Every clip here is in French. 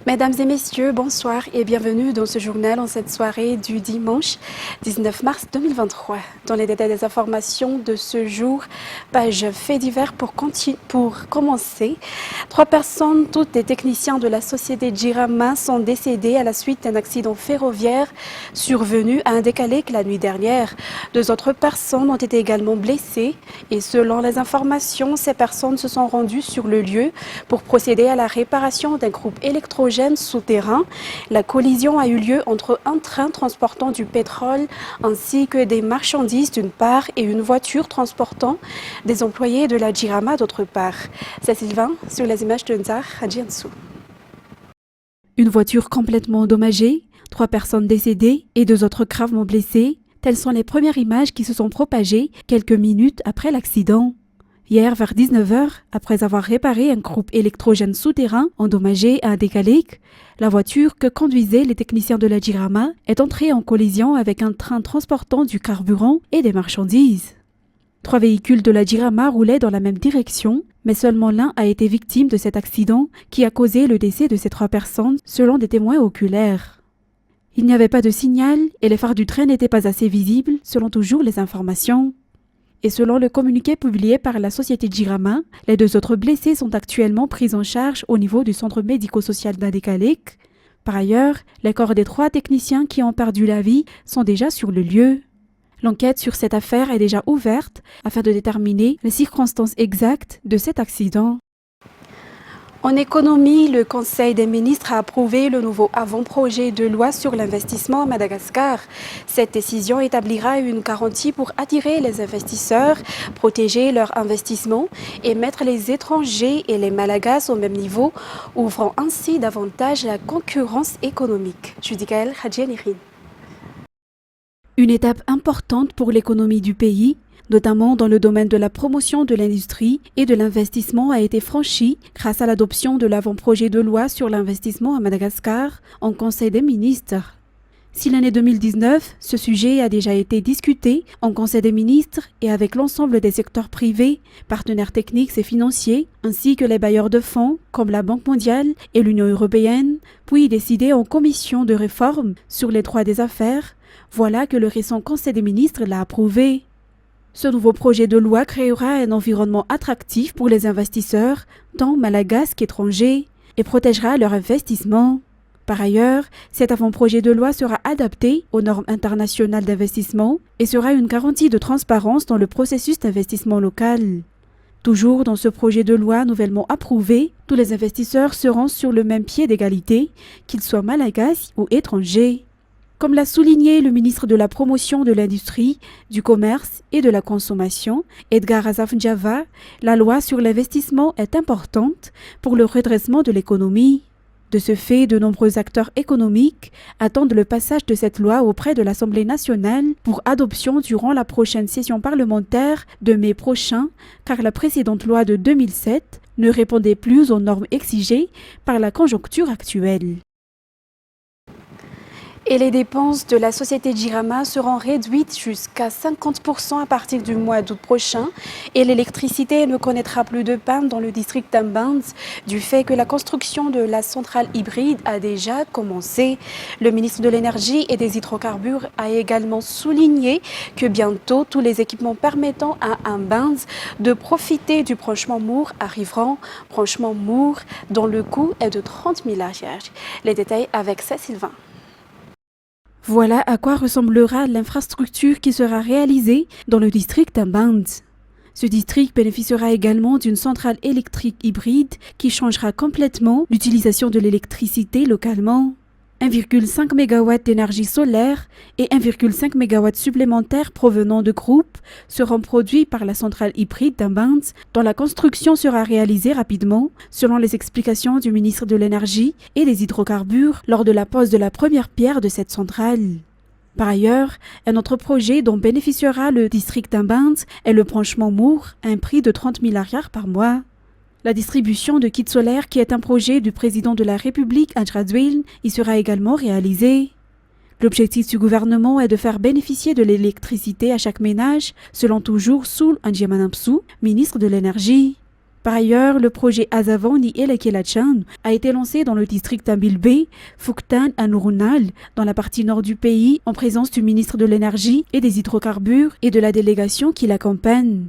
Mesdames et messieurs, bonsoir et bienvenue dans ce journal en cette soirée du dimanche 19 mars 2023. Dans les détails des informations de ce jour, page fait divers pour commencer. 3 personnes, toutes des techniciens de la société Jirama, sont décédées à la suite d'un accident ferroviaire survenu à un décalé la nuit dernière. 2 autres personnes ont été également blessées et selon les informations, ces personnes se sont rendues sur le lieu pour procéder à la réparation d'un groupe électrogène souterrain. La collision a eu lieu entre un train transportant du pétrole ainsi que des marchandises d'une part et une voiture transportant des employés de la Jirama d'autre part. C'est Sylvain sur les images de Nzar Hadjiansou. Une voiture complètement endommagée, 3 personnes décédées et 2 autres gravement blessées. Telles sont les premières images qui se sont propagées quelques minutes après l'accident. Hier, vers 19h, après avoir réparé un groupe électrogène souterrain endommagé à un décalé, la voiture que conduisaient les techniciens de la Jirama est entrée en collision avec un train transportant du carburant et des marchandises. 3 véhicules de la Jirama roulaient dans la même direction, mais seulement l'un a été victime de cet accident qui a causé le décès de ces 3 personnes, selon des témoins oculaires. Il n'y avait pas de signal et les phares du train n'étaient pas assez visibles, selon toujours les informations. Et selon le communiqué publié par la société Jirama, les 2 autres blessés sont actuellement pris en charge au niveau du centre médico-social d'Adékalek. Par ailleurs, les corps des 3 techniciens qui ont perdu la vie sont déjà sur le lieu. L'enquête sur cette affaire est déjà ouverte afin de déterminer les circonstances exactes de cet accident. En économie, le Conseil des ministres a approuvé le nouveau avant-projet de loi sur l'investissement à Madagascar. Cette décision établira une garantie pour attirer les investisseurs, protéger leur investissement et mettre les étrangers et les Malagasy au même niveau, ouvrant ainsi davantage la concurrence économique. Judicaël Hadjianirin. Une étape importante pour l'économie du pays, notamment dans le domaine de la promotion de l'industrie et de l'investissement, a été franchie grâce à l'adoption de l'avant-projet de loi sur l'investissement à Madagascar en Conseil des ministres. Si l'année 2019, ce sujet a déjà été discuté en Conseil des ministres et avec l'ensemble des secteurs privés, partenaires techniques et financiers, ainsi que les bailleurs de fonds comme la Banque mondiale et l'Union européenne, puis décidé en commission de réforme sur les droits des affaires, voilà que le récent Conseil des ministres l'a approuvé. Ce nouveau projet de loi créera un environnement attractif pour les investisseurs, tant malagasy qu'étrangers, et protégera leur investissement. Par ailleurs, cet avant-projet de loi sera adapté aux normes internationales d'investissement et sera une garantie de transparence dans le processus d'investissement local. Toujours dans ce projet de loi nouvellement approuvé, tous les investisseurs seront sur le même pied d'égalité, qu'ils soient malagasy ou étrangers. Comme l'a souligné le ministre de la Promotion de l'Industrie, du Commerce et de la Consommation, Edgar Azaf-Ndiaye, la loi sur l'investissement est importante pour le redressement de l'économie. De ce fait, de nombreux acteurs économiques attendent le passage de cette loi auprès de l'Assemblée nationale pour adoption durant la prochaine session parlementaire de mai prochain, car la précédente loi de 2007 ne répondait plus aux normes exigées par la conjoncture actuelle. Et les dépenses de la société Jirama seront réduites jusqu'à 50% à partir du mois d'août prochain et l'électricité ne connaîtra plus de panne dans le district d'Ambans du fait que la construction de la centrale hybride a déjà commencé. Le ministre de l'Énergie et des Hydrocarbures a également souligné que bientôt tous les équipements permettant à Ambans de profiter du branchement Mour arriveront. Branchement Mour dont le coût est de 30 milliards. Les détails avec Sylvain. Voilà à quoi ressemblera l'infrastructure qui sera réalisée dans le district d'Ambans. Ce district bénéficiera également d'une centrale électrique hybride qui changera complètement l'utilisation de l'électricité localement. 1,5 MW d'énergie solaire et 1,5 MW supplémentaires provenant de groupes seront produits par la centrale hybride d'Ambans, dont la construction sera réalisée rapidement, selon les explications du ministre de l'Énergie et des Hydrocarbures lors de la pose de la première pierre de cette centrale. Par ailleurs, un autre projet dont bénéficiera le district d'Ambans est le branchement Mour, à un prix de 30 milliards par mois. La distribution de kits solaires, qui est un projet du président de la République, Andradouil, y sera également réalisée. L'objectif du gouvernement est de faire bénéficier de l'électricité à chaque ménage, selon toujours Soul Ndjemanampsou, ministre de l'Énergie. Par ailleurs, le projet Azavani et Lekelachan a été lancé dans le district d'Ambilbe, Fuktan à Nurunal, dans la partie nord du pays, en présence du ministre de l'Énergie et des Hydrocarbures et de la délégation qui l'accompagne.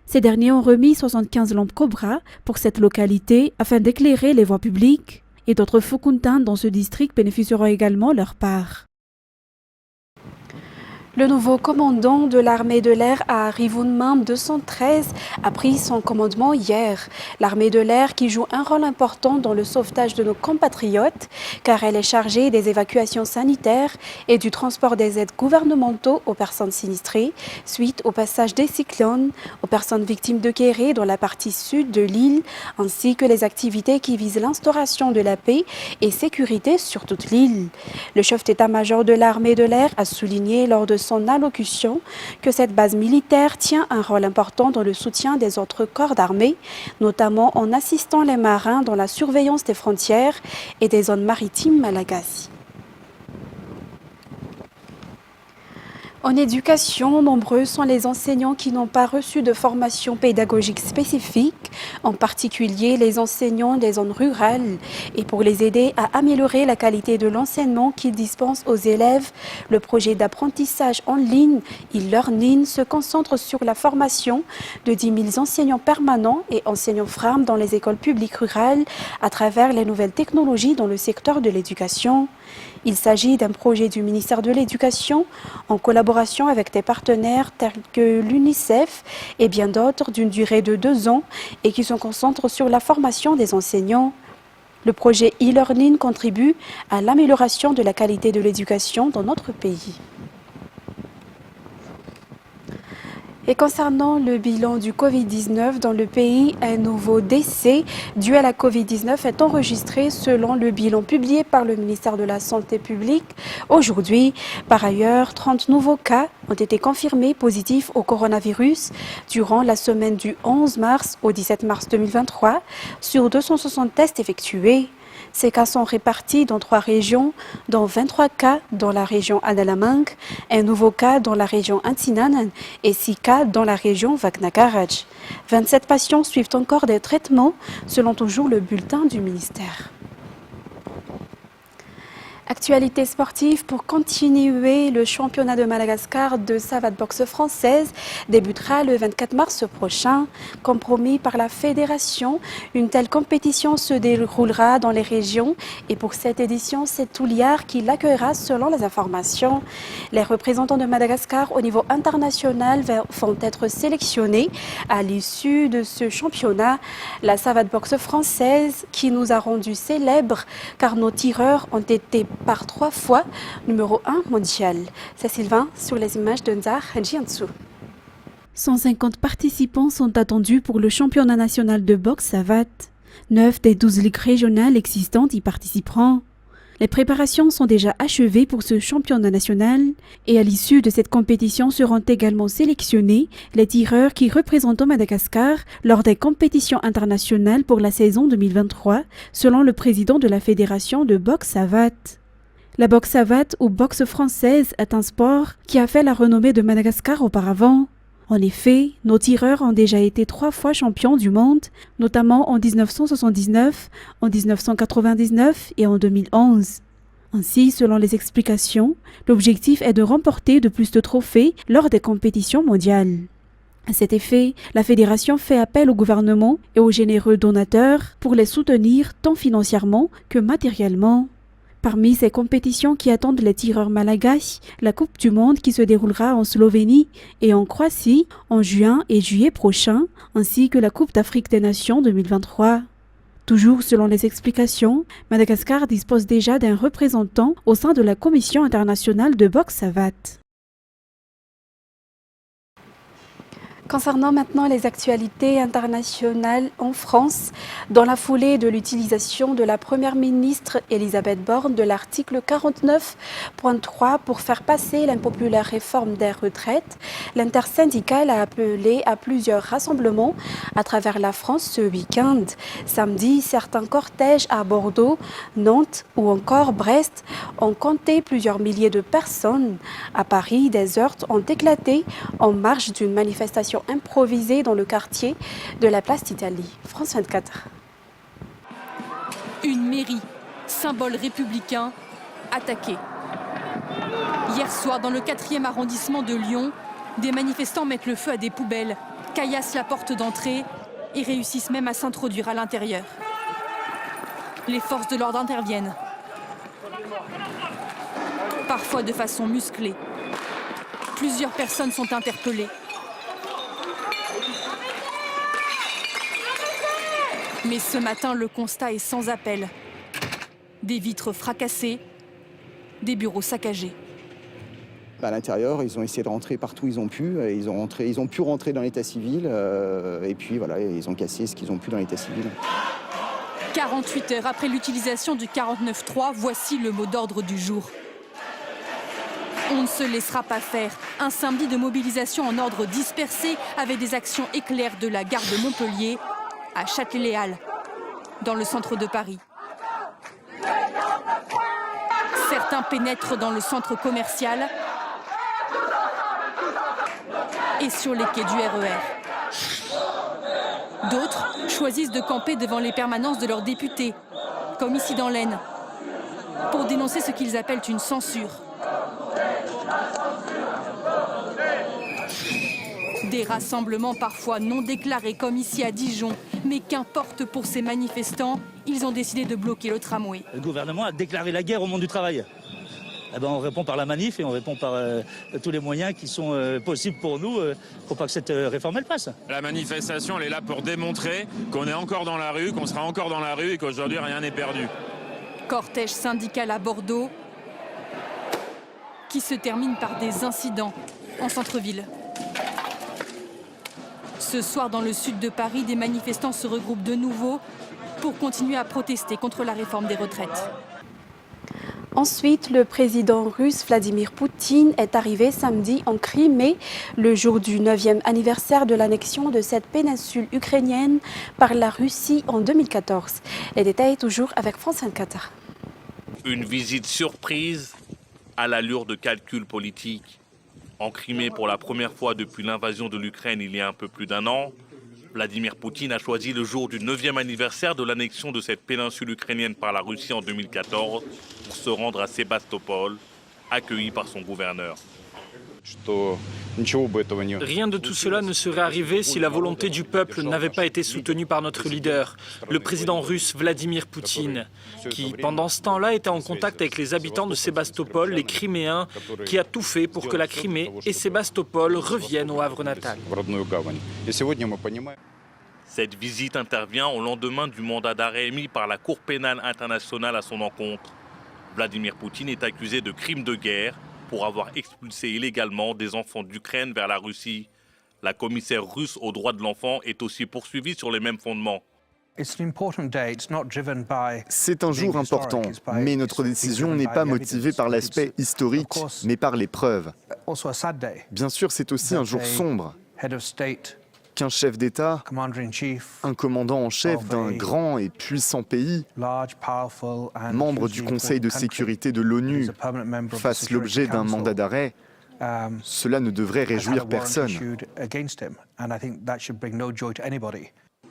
Ces derniers ont remis 75 lampes Cobra pour cette localité afin d'éclairer les voies publiques et d'autres Fukuntans dans ce district bénéficieront également leur part. Le nouveau commandant de l'armée de l'air à Rivunmam 213 a pris son commandement hier. L'armée de l'air qui joue un rôle important dans le sauvetage de nos compatriotes car elle est chargée des évacuations sanitaires et du transport des aides gouvernementaux aux personnes sinistrées suite au passage des cyclones, aux personnes victimes de Kéré dans la partie sud de l'île ainsi que les activités qui visent l'instauration de la paix et sécurité sur toute l'île. Le chef d'état-major de l'armée de l'air a souligné lors de son allocution que cette base militaire tient un rôle important dans le soutien des autres corps d'armée, notamment en assistant les marins dans la surveillance des frontières et des zones maritimes malagasy. En éducation, nombreux sont les enseignants qui n'ont pas reçu de formation pédagogique spécifique, en particulier les enseignants des zones rurales. Et pour les aider à améliorer la qualité de l'enseignement qu'ils dispensent aux élèves, le projet d'apprentissage en ligne e-learning se concentre sur la formation de 10 000 enseignants permanents et enseignants FRAM dans les écoles publiques rurales à travers les nouvelles technologies dans le secteur de l'éducation. Il s'agit d'un projet du ministère de l'Éducation en collaboration avec des partenaires tels que l'UNICEF et bien d'autres d'une durée de 2 ans et qui se concentrent sur la formation des enseignants. Le projet e-learning contribue à l'amélioration de la qualité de l'éducation dans notre pays. Et concernant le bilan du Covid-19 dans le pays, un nouveau décès dû à la Covid-19 est enregistré selon le bilan publié par le ministère de la Santé publique aujourd'hui. Par ailleurs, 30 nouveaux cas ont été confirmés positifs au coronavirus durant la semaine du 11 mars au 17 mars 2023 sur 260 tests effectués. Ces cas sont répartis dans 3 régions, dont 23 cas dans la région Adalamangue, un nouveau cas dans la région Antinanan et 6 cas dans la région Vaknakaraj. 27 patients suivent encore des traitements, selon toujours le bulletin du ministère. Actualité sportive pour continuer, le championnat de Madagascar de savate boxe française débutera le 24 mars prochain. Comme promis par la fédération, une telle compétition se déroulera dans les régions et pour cette édition, c'est Touliard qui l'accueillera selon les informations. Les représentants de Madagascar au niveau international vont être sélectionnés à l'issue de ce championnat. La savate boxe française qui nous a rendu célèbres car nos tireurs ont été par 3 fois numéro 1 mondial. C'est Sylvain sur les images de Nzar Jiansu. 150 participants sont attendus pour le championnat national de boxe savate. 9 des 12 ligues régionales existantes y participeront. Les préparations sont déjà achevées pour ce championnat national et à l'issue de cette compétition seront également sélectionnés les tireurs qui représentent Madagascar lors des compétitions internationales pour la saison 2023, selon le président de la Fédération de boxe savate. La boxe savate ou boxe française est un sport qui a fait la renommée de Madagascar auparavant. En effet, nos tireurs ont déjà été 3 fois champions du monde, notamment en 1979, en 1999 et en 2011. Ainsi, selon les explications, l'objectif est de remporter de plus de trophées lors des compétitions mondiales. À cet effet, la fédération fait appel au gouvernement et aux généreux donateurs pour les soutenir tant financièrement que matériellement. Parmi ces compétitions qui attendent les tireurs malagasy, la Coupe du Monde qui se déroulera en Slovénie et en Croatie en juin et juillet prochains, ainsi que la Coupe d'Afrique des Nations 2023. Toujours selon les explications, Madagascar dispose déjà d'un représentant au sein de la Commission internationale de boxe savate. Concernant maintenant les actualités internationales en France, dans la foulée de l'utilisation de la Première ministre Elisabeth Borne de l'article 49.3 pour faire passer l'impopulaire réforme des retraites, l'intersyndicale a appelé à plusieurs rassemblements à travers la France ce week-end. Samedi, certains cortèges à Bordeaux, Nantes ou encore Brest ont compté plusieurs milliers de personnes. À Paris, des heurts ont éclaté en marge d'une manifestation manifestation improvisée dans le quartier de la place d'Italie. France 24. Une mairie, symbole républicain, attaquée. Hier soir, dans le 4e arrondissement de Lyon, des manifestants mettent le feu à des poubelles, caillassent la porte d'entrée et réussissent même à s'introduire à l'intérieur. Les forces de l'ordre interviennent, parfois de façon musclée. Plusieurs personnes sont interpellées. Mais ce matin, le constat est sans appel. Des vitres fracassées, des bureaux saccagés. À l'intérieur, ils ont essayé de rentrer partout où ils ont pu. Ils ont pu rentrer dans l'état civil et puis voilà, ils ont cassé ce qu'ils ont pu dans l'état civil. 48 heures après l'utilisation du 49.3, voici le mot d'ordre du jour. On ne se laissera pas faire. Un samedi de mobilisation en ordre dispersé avec des actions éclairs de la gare de Montpellier à Châtelet-les-Halles, dans le centre de Paris. Certains pénètrent dans le centre commercial et sur les quais du RER. D'autres choisissent de camper devant les permanences de leurs députés, comme ici dans l'Aisne, pour dénoncer ce qu'ils appellent une censure. Des rassemblements parfois non déclarés, comme ici à Dijon, mais qu'importe pour ces manifestants, ils ont décidé de bloquer le tramway. Le gouvernement a déclaré la guerre au monde du travail. Eh ben, on répond par la manif et on répond par tous les moyens qui sont possibles pour nous pour pas que cette réforme elle passe. La manifestation, elle est là pour démontrer qu'on est encore dans la rue, qu'on sera encore dans la rue et qu'aujourd'hui rien n'est perdu. Cortège syndical à Bordeaux qui se termine par des incidents en centre-ville. Ce soir, dans le sud de Paris, des manifestants se regroupent de nouveau pour continuer à protester contre la réforme des retraites. Ensuite, le président russe Vladimir Poutine est arrivé samedi en Crimée, le jour du 9e anniversaire de l'annexion de cette péninsule ukrainienne par la Russie en 2014. Les détails toujours avec France 24. Une visite surprise à l'allure de calcul politique. En Crimée, pour la première fois depuis l'invasion de l'Ukraine il y a un peu plus d'un an, Vladimir Poutine a choisi le jour du 9e anniversaire de l'annexion de cette péninsule ukrainienne par la Russie en 2014 pour se rendre à Sébastopol, accueilli par son gouverneur. Rien de tout cela ne serait arrivé si la volonté du peuple n'avait pas été soutenue par notre leader, le président russe Vladimir Poutine, qui, pendant ce temps-là, était en contact avec les habitants de Sébastopol, les Criméens, qui a tout fait pour que la Crimée et Sébastopol reviennent au havre natal. Cette visite intervient au lendemain du mandat d'arrêt émis par la Cour pénale internationale à son encontre. Vladimir Poutine est accusé de crimes de guerre pour avoir expulsé illégalement des enfants d'Ukraine vers la Russie. La commissaire russe aux droits de l'enfant est aussi poursuivie sur les mêmes fondements. C'est un jour important, mais notre décision n'est pas motivée par l'aspect historique, mais par les preuves. Bien sûr, c'est aussi un jour sombre qu'un chef d'État, un commandant en chef d'un grand et puissant pays, membre du Conseil de sécurité de l'ONU, fasse l'objet d'un mandat d'arrêt. Cela ne devrait réjouir personne.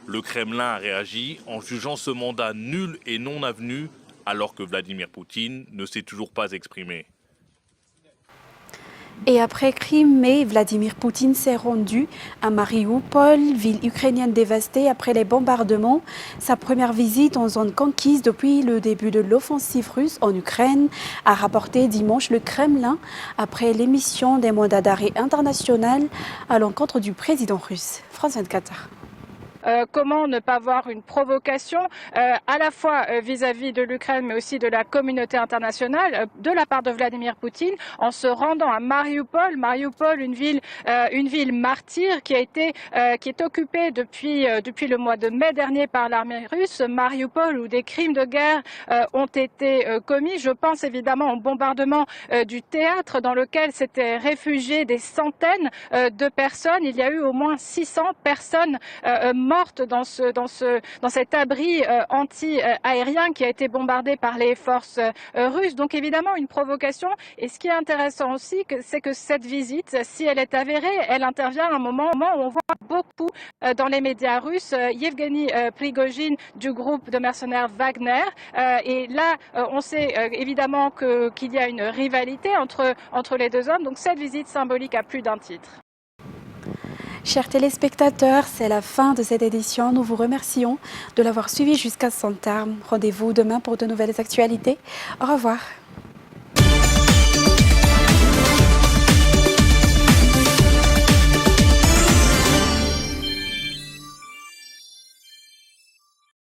Le Kremlin a réagi en jugeant ce mandat nul et non avenu, alors que Vladimir Poutine ne s'est toujours pas exprimé. Et après Crimée, Vladimir Poutine s'est rendu à Mariupol, ville ukrainienne dévastée après les bombardements. Sa première visite en zone conquise depuis le début de l'offensive russe en Ukraine, a rapporté dimanche le Kremlin après l'émission des mandats d'arrêt international à l'encontre du président russe. France 24. Comment ne pas voir une provocation à la fois vis-à-vis de l'Ukraine mais aussi de la communauté internationale de la part de Vladimir Poutine en se rendant à Mariupol. Mariupol, une ville martyre qui est occupée depuis le mois de mai dernier par l'armée russe. Mariupol où des crimes de guerre ont été commis. Je pense évidemment au bombardement du théâtre dans lequel s'étaient réfugiées des centaines de personnes. Il y a eu au moins 600 personnes mortes morte dans cet abri anti-aérien qui a été bombardé par les forces russes. Donc évidemment une provocation. Et ce qui est intéressant aussi, c'est que cette visite, si elle est avérée, elle intervient à un moment où on voit beaucoup dans les médias russes Yevgeny Prigojine du groupe de mercenaires Wagner. Et là, on sait évidemment qu'il y a une rivalité entre les deux hommes. Donc cette visite symbolique à plus d'un titre. Chers téléspectateurs, c'est la fin de cette édition. Nous vous remercions de l'avoir suivi jusqu'à son terme. Rendez-vous demain pour de nouvelles actualités. Au revoir.